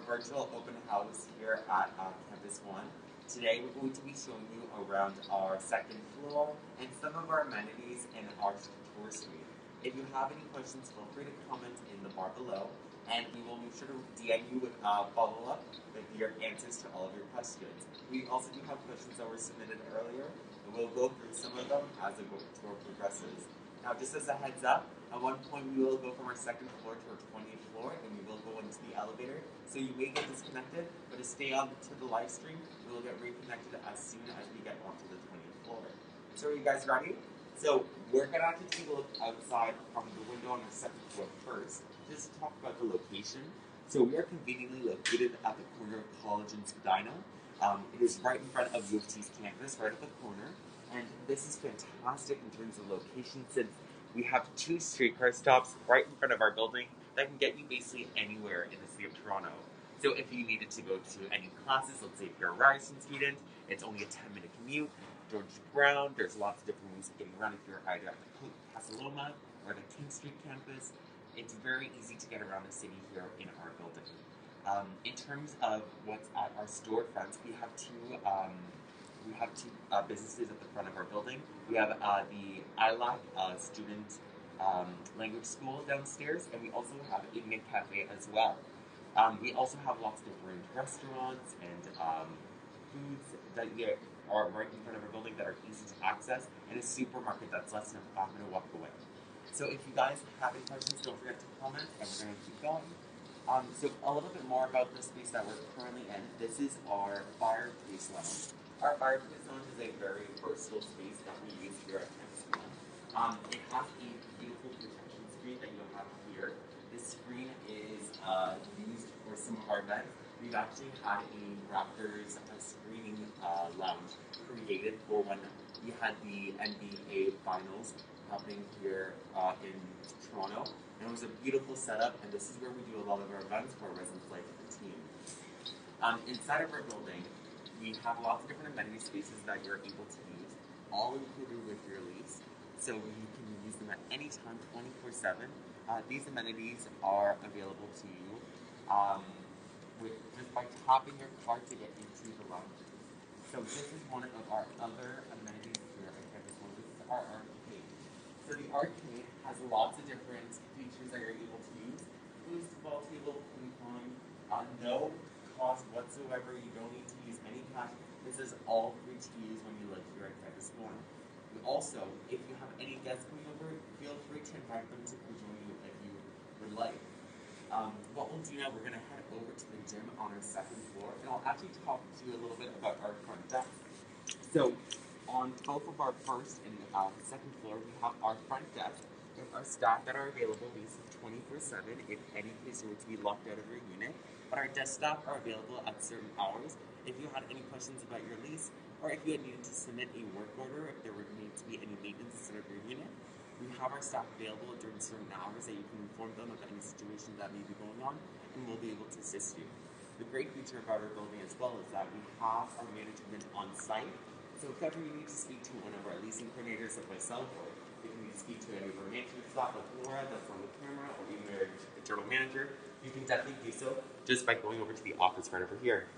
virtual open house here at Campusone. Today we're going to be showing you around our second floor and some of our amenities in our tour suite. If you have any questions, feel free to comment in the bar below, and we will make sure to DM you with follow-up with your answers to all of your questions. We also do have questions that were submitted earlier, and we'll go through some of them as the tour progresses. Now, just as a heads up, at one point we will go from our second floor to our 20th floor, and we will go into the elevator. So you may get disconnected, but to stay on to the live stream, we will get reconnected as soon as we get onto the 20th floor. So are you guys ready? So we're gonna have to take a look outside from the window on the second floor first, just to talk about the location. So we are conveniently located at the corner of College and Spadina. It is right in front of U of T's campus, right at the corner. And this is fantastic in terms of location, since we have 2 streetcar stops right in front of our building that can get you basically anywhere in the city of Toronto. So if you needed to go to any classes, let's say if you're a Ryerson student, it's only a 10-minute commute. George Brown, there's lots of different ways of getting around if you're either at the Casa Loma or the King Street campus. It's very easy to get around the city here in our building. In terms of what's at our storefronts, we have two businesses at the front of our building. We have the ILAC student language school downstairs, and we also have a cafe as well. We also have lots of different restaurants and foods that are right in front of our building that are easy to access, and a supermarket that's less than a 5-minute walk away. So if you guys have any questions, don't forget to comment, and we're going to keep going. So a little bit more about the space that we're currently in. This is our fireplace lounge. Our fireplace lounge is a very versatile space that we use here at Campusone. It has a beautiful protection screen that you'll have here. This screen is used for some of our events. We've actually had a Raptors screening lounge created for when we had the NBA finals happening here in Toronto. And it was a beautiful setup, and this is where we do a lot of our events for our residents like the team. Inside of our building, we have lots of different amenity spaces that you're able to use, all included with your lease. So you can use them at any time, 24/7. These amenities are available to you just by tapping your card to get into the lounge. So this is one of our other amenities here at Campusone. This is our arcade. So the arcade has lots of different features that you're able to use. Foosball table, ping pong, no cost whatsoever. You don't need to use any cash. This is all free to use when you live here at Campusone. Also, if you have any guests coming over, feel free to invite them to join you if you would like. What we'll do now, we're going to head over to the gym on our second floor, and I'll actually talk to you a little bit about our front desk. So, on both of our first and second floor, we have our front desk with our staff that are available basically 24/7 if any case you were to be locked out of your unit. But our desk staff are available at certain hours if you had any questions about your lease, or if you had needed to submit a work order, if there would need to be any maintenance instead of your unit. We have our staff available during certain hours that you can inform them of any situation that may be going on, and we'll be able to assist you. The great feature about our building as well is that we have our management on site. So if ever you need to speak to one of our leasing coordinators like myself, or if you need to speak to any of our management staff like Laura that's on the camera, or even our general manager, you can definitely do so just by going over to the office right over here.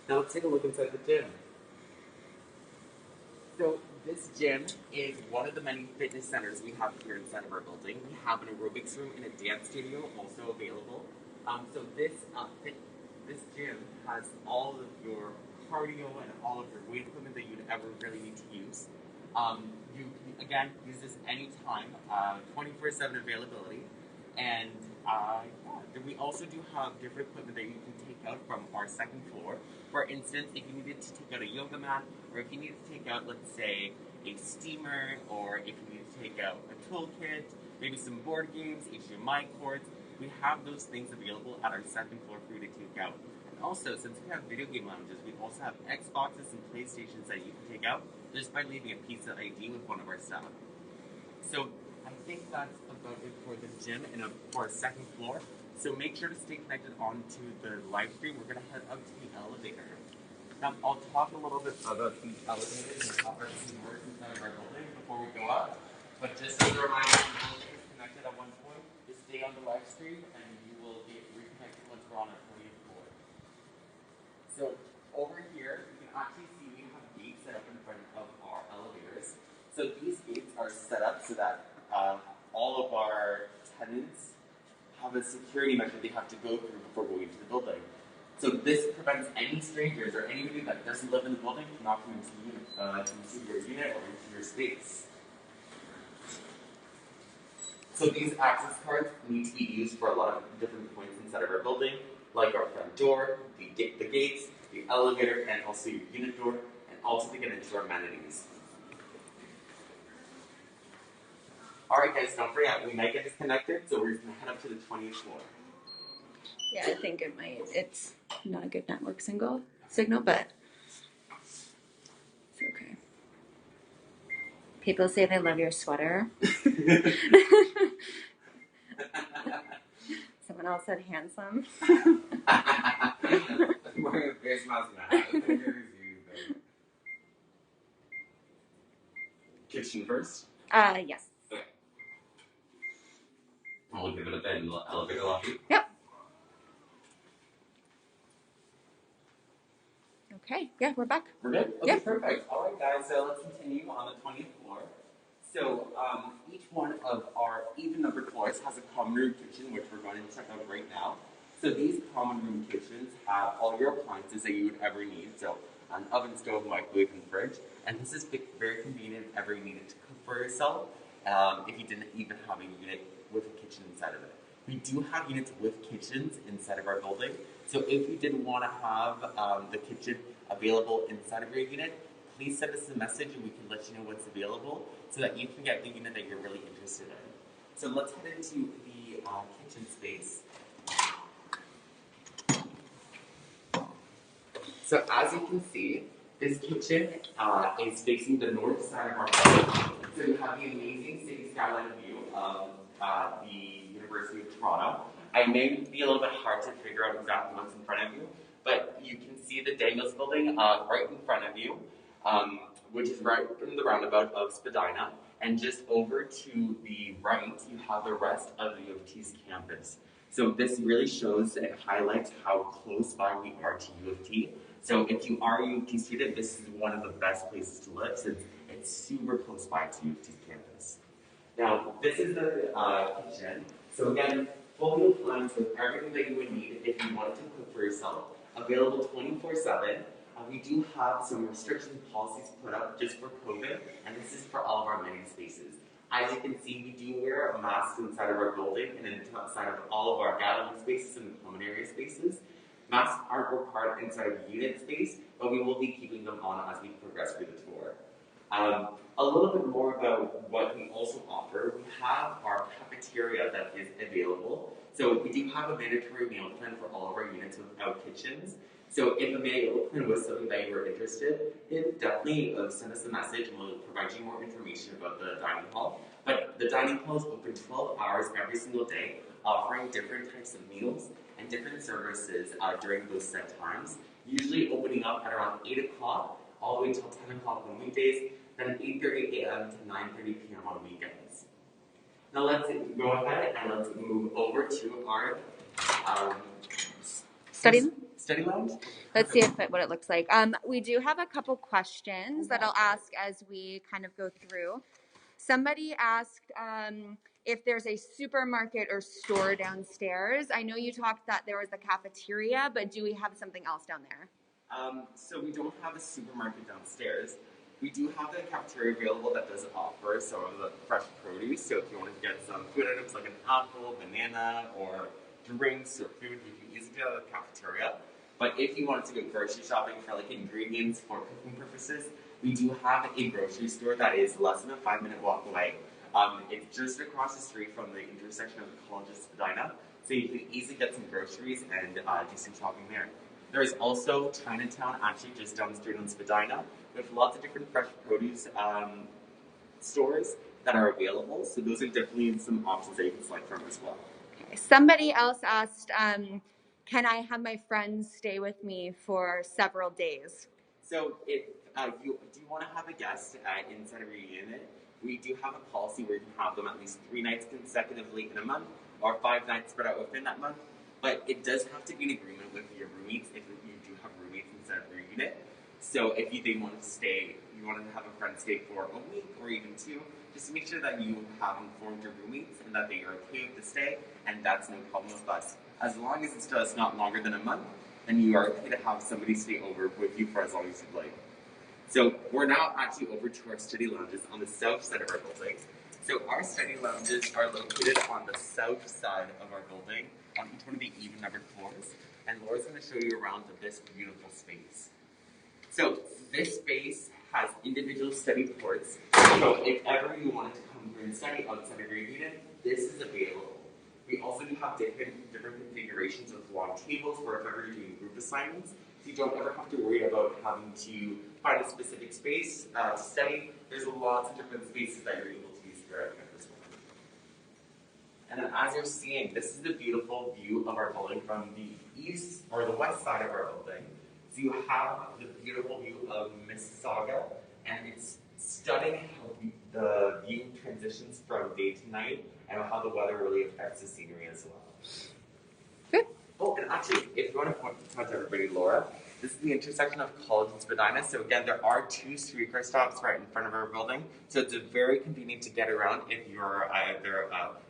Now let's take a look inside the gym. So this gym is one of the many fitness centers we have here inside of our building. We have an aerobics room and a dance studio also available. So this gym has all of your cardio and all of your weight equipment that you'd ever really need to use. You can, again, use this anytime, 24/7 availability. And we also do have different equipment that you can take out from our second floor. For instance, if you needed to take out a yoga mat, or if you needed to take out, let's say, a steamer, or if you need to take out a toolkit, maybe some board games, HDMI cords, we have those things available at our second floor for you to take out. And also, since we have video game lounges, we also have Xboxes and PlayStations that you can take out just by leaving a pizza ID with one of our staff. So I think that's about it for the gym and for our second floor. So make sure to stay connected onto the live stream. We're going to head up to the elevator. Now, I'll talk a little bit about these elevators and how everything works inside of our building before we go up. But just as a reminder, if you will disconnected at one point, just stay on the live stream and you will get reconnected once we're on our 20th floor. have a security measure they have to go through before going into the building. So this prevents any strangers or anybody that doesn't live in the building from knocking into your unit or into your space. So these access cards need to be used for a lot of different points inside of our building, like our front door, the gates, the elevator, and also your unit door, and also to get into our amenities. Alright guys, don't forget, we might get disconnected, so we're going to head up to the 20th floor. Yeah, I think it might. It's not a good network signal, but it's okay. People say they love your sweater. Someone else said handsome. I'm wearing a face mask now. Kitchen first? Yes. Okay. I'll give it a bed in the elevator lobby. Yep. Okay, yeah, we're back. We're good? Okay, yep. Perfect. All right, guys, so let's continue on the 20th floor. So each one of our even-numbered floors has a common room kitchen, which we're going to check out right now. So these common room kitchens have all your appliances that you would ever need. So an oven, stove, microwave, and fridge. And this is very convenient if ever you needed to cook for yourself, if you didn't even have a unit with a kitchen inside of it. We do have units with kitchens inside of our building. So if you did want to have the kitchen available inside of your unit, please send us a message and we can let you know what's available so that you can get the unit that you're really interested in. So let's head into the kitchen space. So as you can see, this kitchen is facing the north side of our building. So you have the amazing city skyline view of the University of Toronto. I may be a little bit hard to figure out exactly what's in front of you, but you can see the Daniels building right in front of you, which is right in the roundabout of Spadina. And just over to the right, you have the rest of the U of T's campus. So this really shows and highlights how close by we are to U of T. So if you are a U of T student, this is one of the best places to live since it's super close by to U of T's campus. Now, this is the kitchen. So again, fully appliance with everything that you would need if you wanted to cook for yourself. Available 24/7. We do have some restrictions and policies put up just for COVID, and this is for all of our amenity spaces. As you can see, we do wear a mask inside of our building and inside of all of our gathering spaces and common area spaces. Masks aren't required inside of the unit space, but we will be keeping them on as we progress through the tour. A little bit more about what we also offer. We have our cafeteria that is available. So we do have a mandatory meal plan for all of our units without kitchens. So if a meal plan was something that you were interested in, definitely send us a message and we'll provide you more information about the dining hall. But the dining hall is open 12 hours every single day, offering different types of meals and different services during those set times, usually opening up at around 8 o'clock all the way until 10 o'clock on weekdays, then 8:30 a.m. to 9:30 p.m. on weekends. Now let's go ahead and let's move over to our study lounge. Let's see what it looks like. We do have a couple questions that I'll ask as we kind of go through. Somebody asked if there's a supermarket or store downstairs. I know you talked that there was a cafeteria, but do we have something else down there? So we don't have a supermarket downstairs. We do have the cafeteria available that does offer some of the fresh produce. So if you want to get some food items like an apple, banana, or drinks or food, you can easily get out of the cafeteria. But if you wanted to go grocery shopping for like ingredients for cooking purposes, we do have a grocery store that is less than a 5-minute walk away. It's just across the street from the intersection of the College of Spadina. So you can easily get some groceries and do some shopping there. There is also Chinatown, actually just down the street on Spadina, with lots of different fresh produce stores that are available. So those are definitely some options that you can select from as well. Okay. Somebody else asked, can I have my friends stay with me for several days? So if you want to have a guest inside of your unit, we do have a policy where you can have them at least 3 nights consecutively in a month, or 5 nights spread out within that month. But it does have to be in agreement with your roommates if you do have roommates inside of your unit. So if they want to stay, you wanted to have a friend stay for a week or even 2, just make sure that you have informed your roommates and that they are okay with the stay, and that's no problem with us. As long as it's just not longer than a month, then you are okay to have somebody stay over with you for as long as you'd like. So we're now actually over to our study lounges on the south side of our building. So our study lounges are located on the south side of our building, on each one of the even-numbered floors, and Laura's going to show you around this beautiful space. So this space has individual study ports, so if ever you wanted to come here and study outside of your unit, this is available. We also do have different configurations of long tables for if ever you're doing group assignments, so you don't ever have to worry about having to find a specific space to study. There's lots of different spaces that you're able to use here at Campusone. And then as you're seeing, this is the beautiful view of our building from the east or the west side of our building. So you have the beautiful view of Mississauga, and it's stunning how the view transitions from day to night and how the weather really affects the scenery as well. Good. Oh, and actually, if you want to point to everybody, Laura, this is the intersection of College and Spadina. So again, there are 2 streetcar stops right in front of our building. So it's very convenient to get around if you're either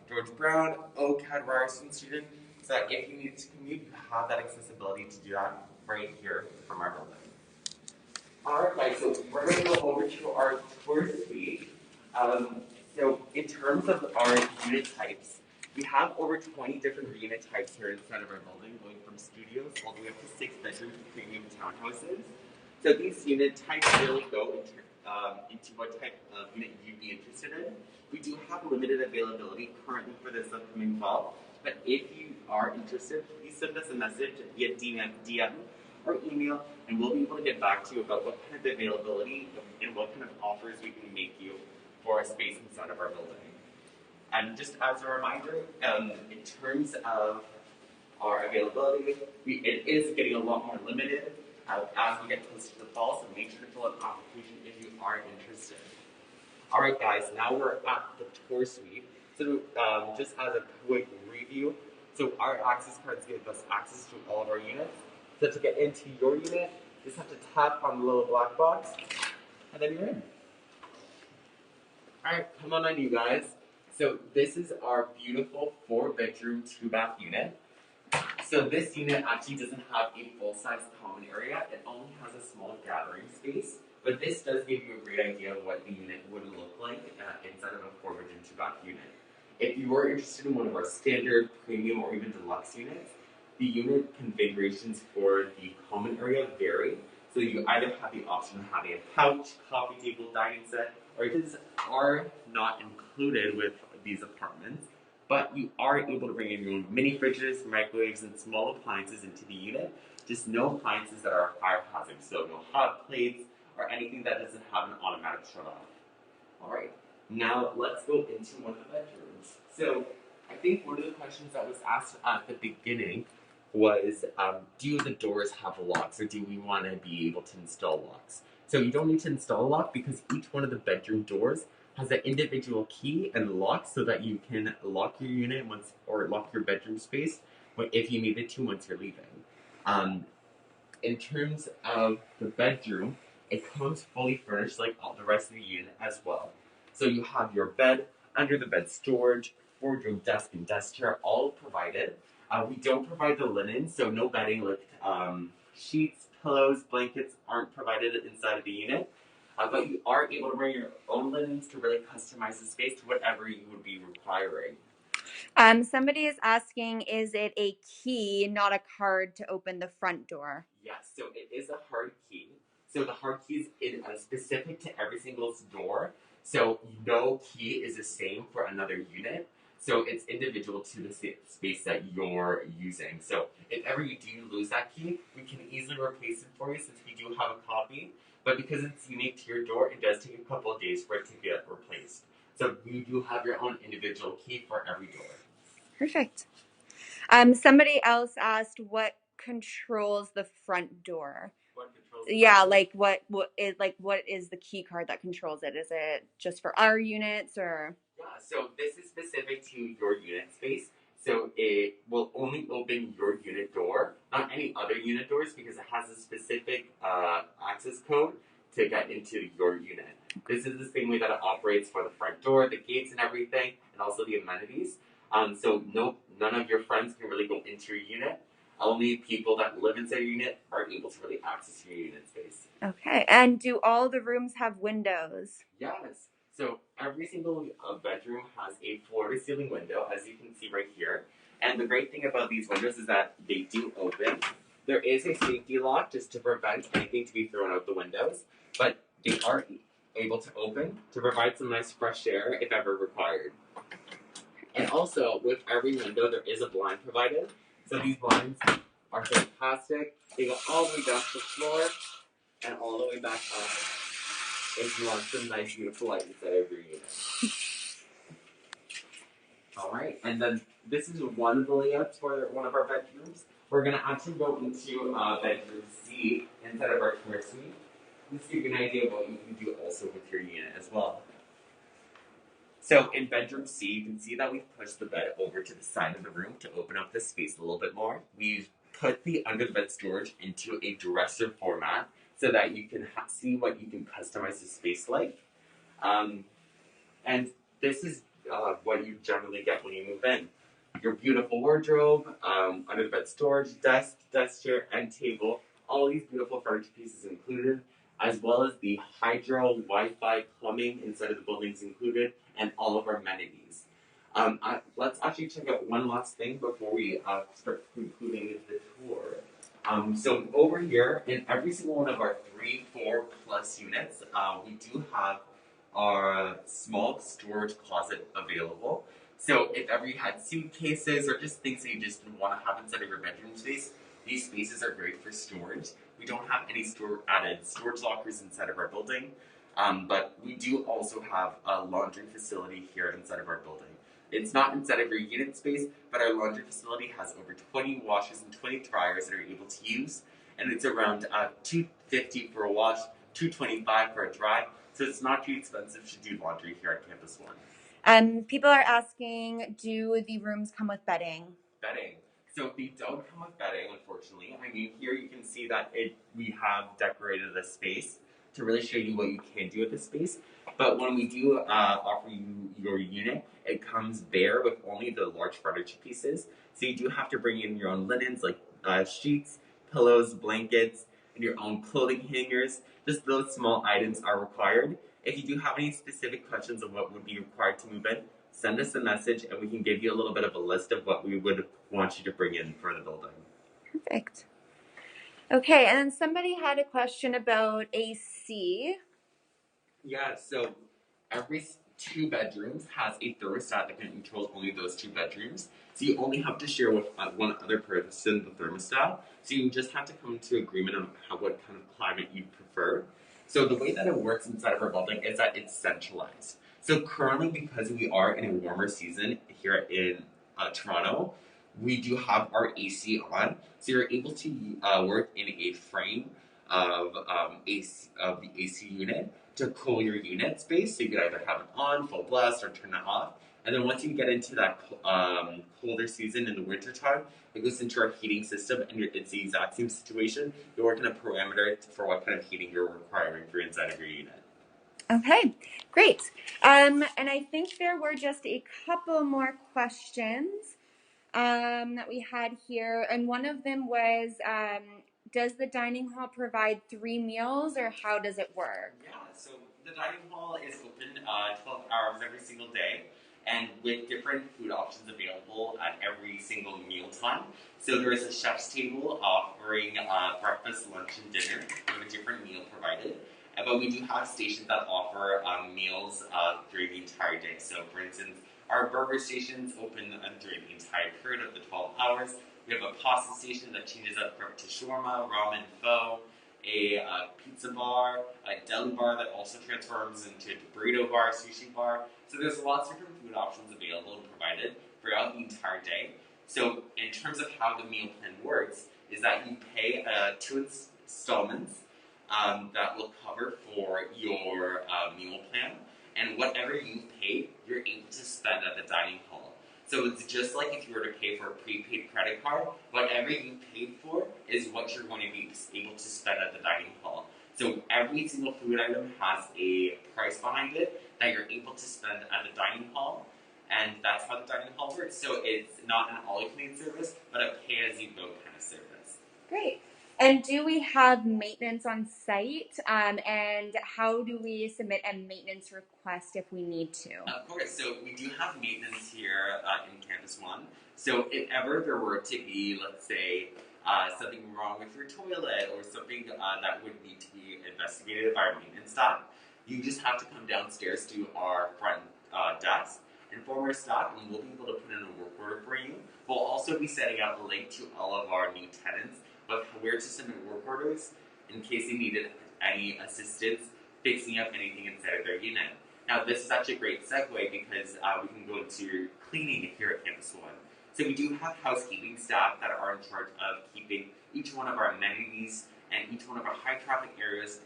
George Brown, OCAD, Ryerson student, so that if you need to commute, you have that accessibility to do that right here from our building. Alright guys, so we're going to go over to our tour suite. So in terms of our unit types, we have over 20 different unit types here inside of our building, going from studios all the way up to 6-bedroom premium townhouses. So these unit types really go into what type of unit you'd be interested in. We do have limited availability currently for this upcoming fall, but if you are interested, please send us a message via DM or email, and we'll be able to get back to you about what kind of availability and what kind of offers we can make you for a space inside of our building. And just as a reminder, in terms of our availability, it is getting a lot more limited as we get closer to the fall, so make sure to fill out an application if you are interested. Alright guys, now we're at the tour suite. So just as a quick review, so our access cards give us access to all of our units. So to get into your unit, you just have to tap on the little black box, and then you're in. Alright, come on in you guys. So this is our beautiful 4-bedroom, 2-bath unit. So this unit actually doesn't have a full-size common area. It only has a small gathering space. But this does give you a great idea of what the unit would look like inside of a 4-bedroom, 2-bath unit. If you were interested in one of our standard, premium, or even deluxe units, the unit configurations for the common area vary. So you either have the option of having a couch, coffee table, dining set, or these are not included with these apartments, but you are able to bring in your own mini fridges, microwaves, and small appliances into the unit. Just no appliances that are fire hazard, so no hot plates or anything that doesn't have an automatic shut off. Alright, now let's go into one of the bedrooms. So I think one of the questions that was asked at the beginning was, do the doors have locks, or do we want to be able to install locks? So you don't need to install a lock because each one of the bedroom doors has an individual key and lock so that you can lock your unit once, or lock your bedroom space if you needed to once you're leaving. In terms of the bedroom, it comes fully furnished like all the rest of the unit as well. So you have your bed, under the bed storage, wardrobe, desk, and desk chair, all provided. We don't provide the linen, so no bedding like sheets, pillows, blankets aren't provided inside of the unit. But you are able to bring your own linens to really customize the space to whatever you would be requiring. Somebody is asking, is it a key, not a card, to open the front door? Yes, so it is a hard key. So the hard key is specific to every single door. So no key is the same for another unit. So it's individual to the space that you're using. So if ever you do lose that key, we can easily replace it for you since we do have a copy. But because it's unique to your door, it does take a couple of days for it to get replaced. So you do have your own individual key for every door. Perfect. Somebody else asked what controls the front door. What controls? Yeah, like what is the key card that controls it? Is it just for our units or? Yeah, so this is specific to your unit space. So it will only open your unit door, not any other unit doors, because it has a specific access code to get into your unit. This is the same way that it operates for the front door, the gates and everything, and also the amenities. So none of your friends can really go into your unit. Only people that live inside your unit are able to really access your unit space. Okay, and do all the rooms have windows? Yes. So every single bedroom has a floor-to-ceiling window, as you can see right here. And the great thing about these windows is that they do open. There is a safety lock just to prevent anything to be thrown out the windows, but they are able to open to provide some nice fresh air if ever required. And also, with every window, there is a blind provided. So these blinds are fantastic. They go all the way down to the floor and all the way back up if you want some nice, beautiful light inside of your unit. Alright, and then this is one of the layouts for one of our bedrooms. We're going to actually go into bedroom C inside of our tour suite. This gives you an idea of what you can do also with your unit as well. So in bedroom C, you can see that we've pushed the bed over to the side of the room to open up the space a little bit more. We've put the under the bed storage into a dresser format so that you can see what you can customize the space like. And this is what you generally get when you move in. Your beautiful wardrobe, under the bed storage, desk chair, and table. All these beautiful furniture pieces included, as well as the hydro, Wi-Fi, plumbing inside of the building is included, and all of our amenities. Let's actually check out one last thing before we start concluding the tour. So over here, in every single one of our 3, 4 plus units, we do have our small storage closet available. So if ever you had suitcases or just things that you just didn't want to have inside of your bedroom space, these spaces are great for storage. We don't have any added storage lockers inside of our building, but we do also have a laundry facility here inside of our building. It's not inside of your unit space, but our laundry facility has over 20 washers and 20 dryers that are able to use, and it's around $250 for a wash, $225 for a dry, so it's not too expensive to do laundry here at Campusone. People are asking, do the rooms come with bedding? Bedding. So they don't come with bedding, unfortunately. I mean, here you can see that we have decorated the space to really show you what you can do with the space. But when we do offer you your unit, it comes bare with only the large furniture pieces. So you do have to bring in your own linens, like sheets, pillows, blankets, and your own clothing hangers. Just those small items are required. If you do have any specific questions of what would be required to move in, send us a message and we can give you a little bit of a list of what we would want you to bring in for the building. Perfect. Okay, and then somebody had a question about AC. Yeah, so every 2 bedrooms has a thermostat that controls only those 2 bedrooms. So you only have to share with one other person the thermostat. So you just have to come to agreement on what kind of climate you prefer. So the way that it works inside of our building is that it's centralized. So currently, because we are in a warmer season here in Toronto, we do have our AC on. So you're able to work in a frame of the AC unit to cool your unit space. So you could either have it on, full blast, or turn it off. And then once you get into that colder season in the winter time, it goes into our heating system, and it's the exact same situation. You're working a parameter for what kind of heating you're requiring for inside of your unit. Okay, great. And I think there were just a couple more questions that we had here. And one of them was, does the dining hall provide 3 meals, or how does it work? Yeah, so the dining hall is open 12 hours every single day, and with different food options available at every single meal time. So there is a chef's table offering breakfast, lunch, and dinner with a different meal provided. But we do have stations that offer meals during the entire day. So for instance, our burger stations open during the entire period of the 12 hours. We have a pasta station that changes up to shawarma, ramen, pho, a pizza bar, a deli bar that also transforms into a burrito bar, sushi bar. So there's lots of different food options available and provided throughout the entire day. So in terms of how the meal plan works, is that you pay 2 installments that will cover for your meal plan, and whatever you pay, you're able to spend at the dining hall. So it's just like if you were to pay for a prepaid credit card, whatever you paid for is what you're going to be able to spend at the dining hall. So every single food item has a price behind it that you're able to spend at the dining hall, and that's how the dining hall works. So it's not an all-you-can-eat service, but a pay-as-you-go kind of service. Great. And do we have maintenance on site? And how do we submit a maintenance request if we need to? Of course. So we do have maintenance here in Campusone. So if ever there were to be, let's say, something wrong with your toilet or something that would need to be investigated by our maintenance staff, you just have to come downstairs to our front desk, inform our staff, and we'll be able to put in a work order for you. We'll also be setting out a link to all of our new tenants of where to submit work orders in case they needed any assistance fixing up anything inside of their unit. Now, this is such a great segue because we can go into cleaning here at Campusone. So we do have housekeeping staff that are in charge of keeping each one of our amenities and each one of our high traffic areas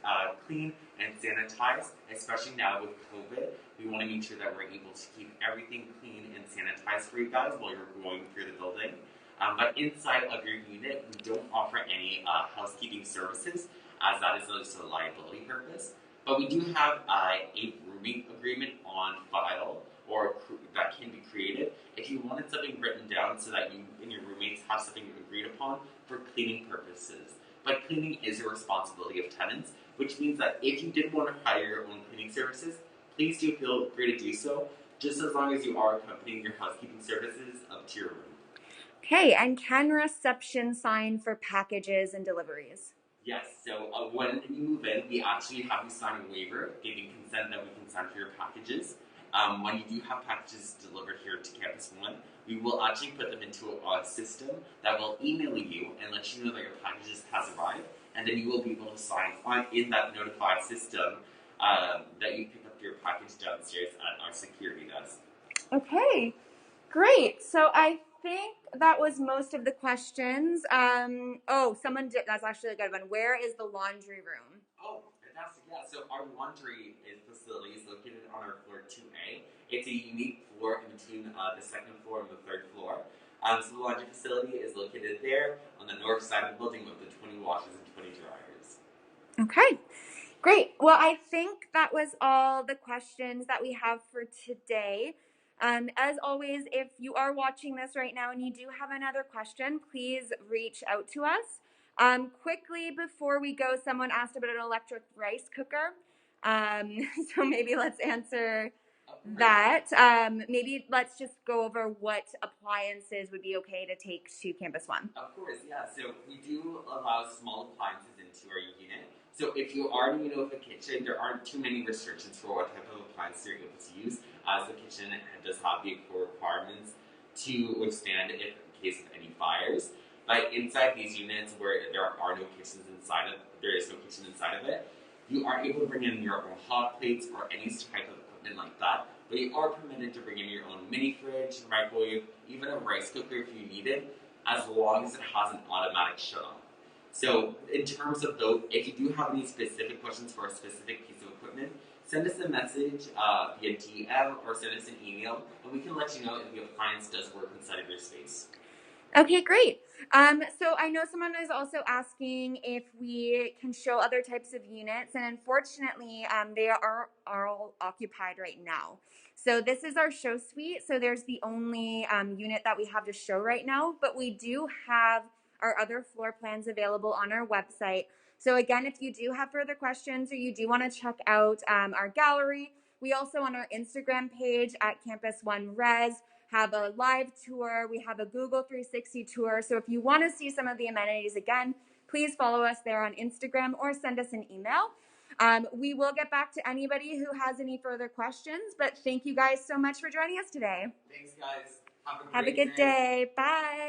clean and sanitized, especially now with COVID. We want to make sure that we're able to keep everything clean and sanitized for you guys while you're going through the building. But inside of your unit, we don't offer any housekeeping services, as that is just a liability purpose. But we do have a rooming agreement on file, or that can be created if you wanted something written down so that you and your roommates have something agreed upon for cleaning purposes. But cleaning is a responsibility of tenants, which means that if you did want to hire your own cleaning services, please do feel free to do so, just as long as you are accompanying your housekeeping services up to your room. Okay, and can reception sign for packages and deliveries? Yes, so when you move in, we actually have you sign a waiver giving consent that we can sign for your packages. When you do have packages delivered here to Campusone, we will actually put them into a system that will email you and let you know that your packages has arrived, and then you will be able to sign in that notified system that you pick up your package downstairs at our security desk. Okay, great. So I think that was most of the questions. Someone did. That's actually a good one. Where is the laundry room? Oh, fantastic. Yeah, so our laundry facility is located on our floor 2A. It's a unique floor in between the second floor and the third floor. So the laundry facility is located there on the north side of the building with the 20 washers and 20 dryers. Okay, great. Well, I think that was all the questions that we have for today. As always, if you are watching this right now and you do have another question, please reach out to us. Quickly before we go, someone asked about an electric rice cooker. So maybe let's answer that. Maybe let's just go over what appliances would be okay to take to Campusone. Of course, yeah. So we do allow small appliances into our unit. So if you already know of a kitchen, there aren't too many restrictions for what type of appliance you're able to use, as the kitchen does have the requirements to withstand in case of any fires. But inside these units where there are no kitchens inside of, there is no kitchen inside of it, you are able to bring in your own hot plates or any type of equipment like that. But you are permitted to bring in your own mini fridge, microwave, even a rice cooker if you need it, as long as it has an automatic shut-off. So in terms of those, if you do have any specific questions for a specific piece of equipment, send us a message via DM or send us an email, and we can let you know if the appliance does work inside of your space. Okay, great. So I know someone is also asking if we can show other types of units, and unfortunately, they are all occupied right now. So this is our show suite. So there's the only unit that we have to show right now, but we do have our other floor plans available on our website. So again, if you do have further questions or you do want to check out our gallery, we also on our Instagram page at Campusone Res have a live tour. We have a Google 360 tour. So if you want to see some of the amenities again, please follow us there on Instagram or send us an email. We will get back to anybody who has any further questions, but thank you guys so much for joining us today. Thanks, guys. Have a good day. Bye.